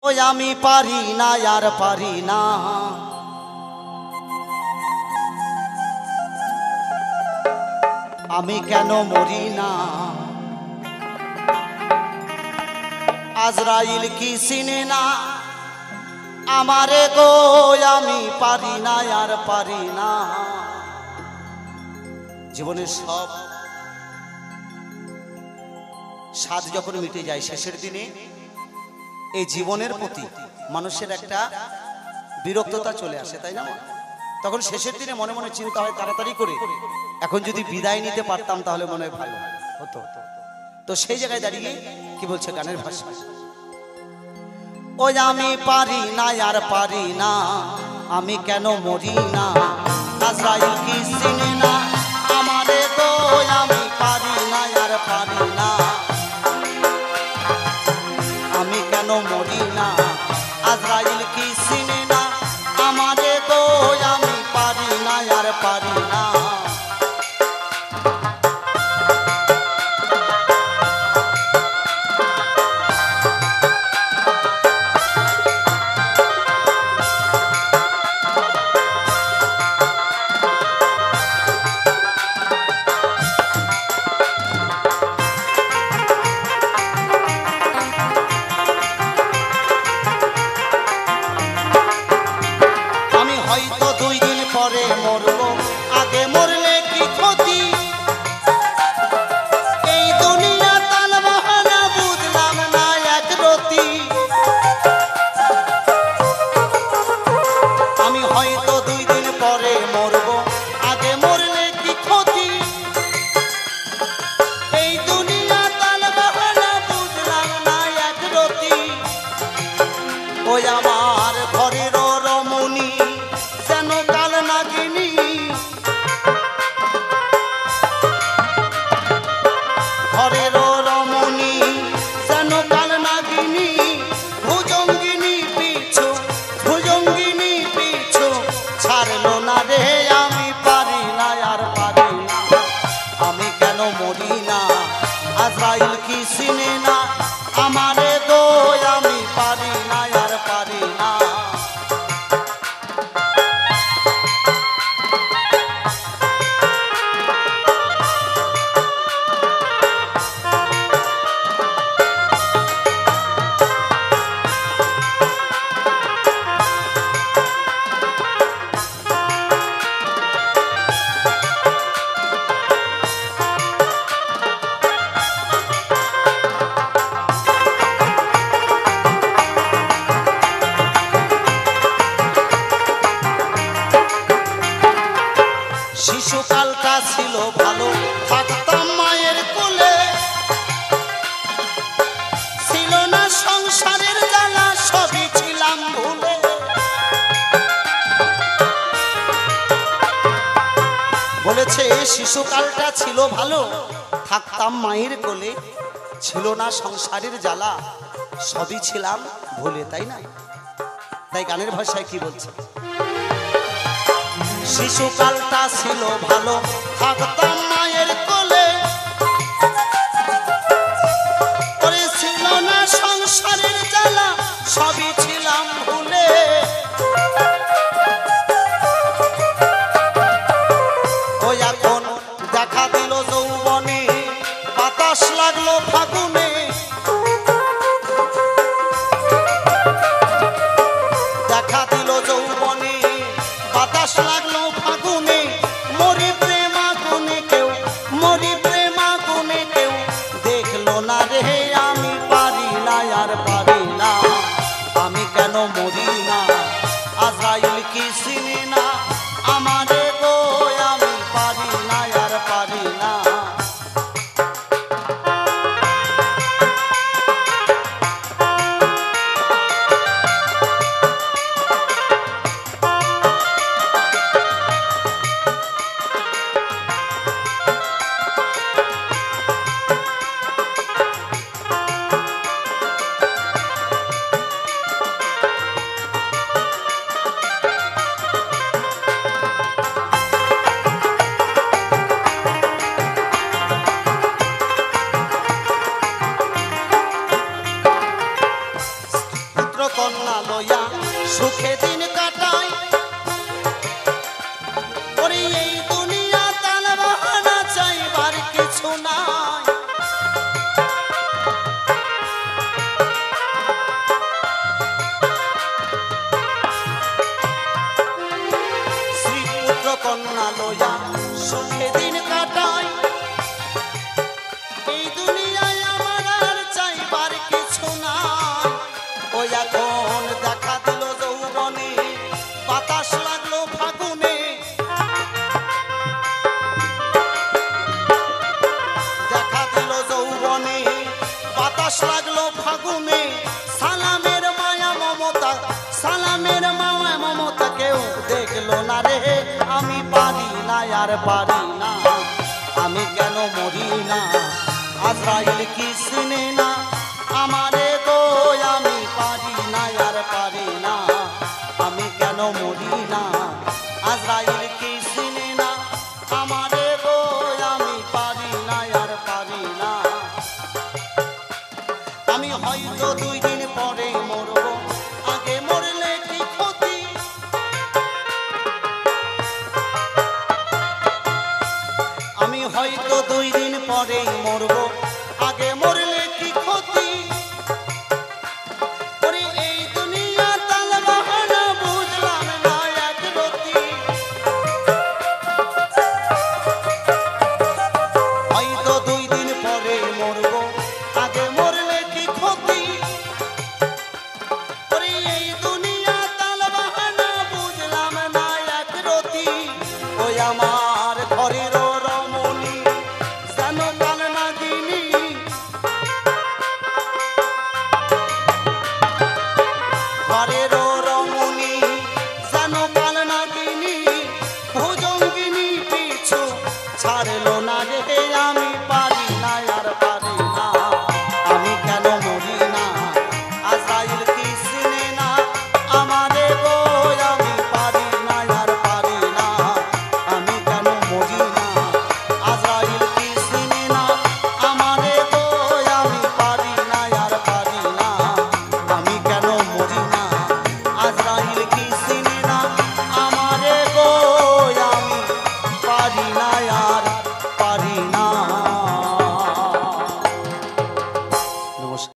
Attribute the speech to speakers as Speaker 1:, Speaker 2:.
Speaker 1: ওই আমি পারি না আর পারি না, আমি কেন মরি না। আজরাইল কি চিনে না আমারে গো, আমি পারি না আর পারি না। জীবনের সব স্বাদ যখন মিটে যায় শেষের দিনে এই জীবনের প্রতি মানুষের একটা বিরক্ততা চলে আসে, তাই না? তখন শেষের দিনে মনে মনে চিন্তা হয় তাড়াতাড়ি করে এখন যদি বিদায় নিতে পারতাম তাহলে মনে হয় ভালো হতো। তো সেই জায়গায় দাঁড়িয়ে কি বলছে গানের ভাষা, ওই আমি পারি না আর পারি না, আমি কেন মরি না। আজরাইল কি চিনে না আমারে গো, আমি পারি না আর পারি না, আমি কেন মরি না। আজরাইল কি চিনে না আমারে গো, আমি পারি না আর পারি না। হয়তো 2 দিন পরে মরবো, আগে মরলে কি ক্ষতি। এই দুনিয়া তালবাহানা বুঝলাম না এক রতি। আমি হয়তো 2 দিন পরে মরবো, আগে মরলে কি ক্ষতি। এই দুনিয়া তালবাহানা বুঝলাম না এক রতি। ওই আমার ঘরের রমণী যেন কাল নাগিনী, ঘরের রমণী যেন কাল নাগিনী। ভুজঙ্গিনী পিছু ভুজঙ্গিনী পিছু ছাড়লো না রে, আমি পারি না আর পারি না, আমি কেন মরি না। আজরাইল কি চিনে না আমারে গো, আমি পারি না আর পারি না। শিশুকালটা ছিল ভালো, থাকতাম মায়ের কোলে। ছিল না সংসারের জ্বালা, সবই ছিলাম ভুলে। বলেছে শিশুকালটা ছিল ভালো, থাকতাম মায়ের কোলে। ছিল না সংসারের জ্বালা, সবই ছিলাম ভুলে, তাই না? তাই গানের ভাষায় কি বলছে, শিশুকালটা ছিল ভালো, থাকতাম মায়ের কোলে। ছিল না সংসারের জ্বালা, সবই ছিলাম ভুলে। ওই এখন দেখা দিল যৌবনে, বাতাস লাগলো ফাগুনে। দেখা দিল যৌবনে, বাতাস লাগলো ফাগুনে। মরি প্রেম আগুনে কেউ, মরি প্রেম আগুনে কেউ দেখলো না রে, আমি পারি না আর পারি না, আমি কেন মরি না। আজরাইল কি চিনে না আমারে গো, আমি পারি না আর পারি না। কন্যা লইয়া সুখে দিন কাটাই ওরে এই দুনিয়া তাল বাহানা চাইবার কিছু নাই শ্রী পুত্র কন্যা লইয়া সুখে দিন কাটাই এই দুনিয়ায় আমার আর চাইবার কিছু নাই ওই এখন দেখা দিল যৌবনে বাতাস লাগলো ফাগুনে দেখা দিল যৌবনে বাতাস লাগলো ফাগুনে সালামের মায়া মমতা কেউ দেখলো না রে আমি পারি না আর পারি না আমি কেন মরি না আজরাইল কি শুনে না আমারে গো আমি পারি না আর পারি না আমি কেন মরি না আজরাইল কি শুনে না আমারে গো আমি পারি না আর পারি না আমি হয়তো 2 দিন পরে মরব আগে মরলে কি ক্ষতি আমি হয়তো 2 দিন পরে মরব আগে মরলে কি ক্ষতি ওরে এই দুনিয়া তাল বাহানা বুঝলাম না এক রতি হয়তো 2 দিন পরে মরব আগে মরলে কি ক্ষতি ওরে এই দুনিয়া তাল বাহানা বুঝলাম না এক রতি ওই আমার ঘরের রমণী যেন কাল নাগিনী ঘরের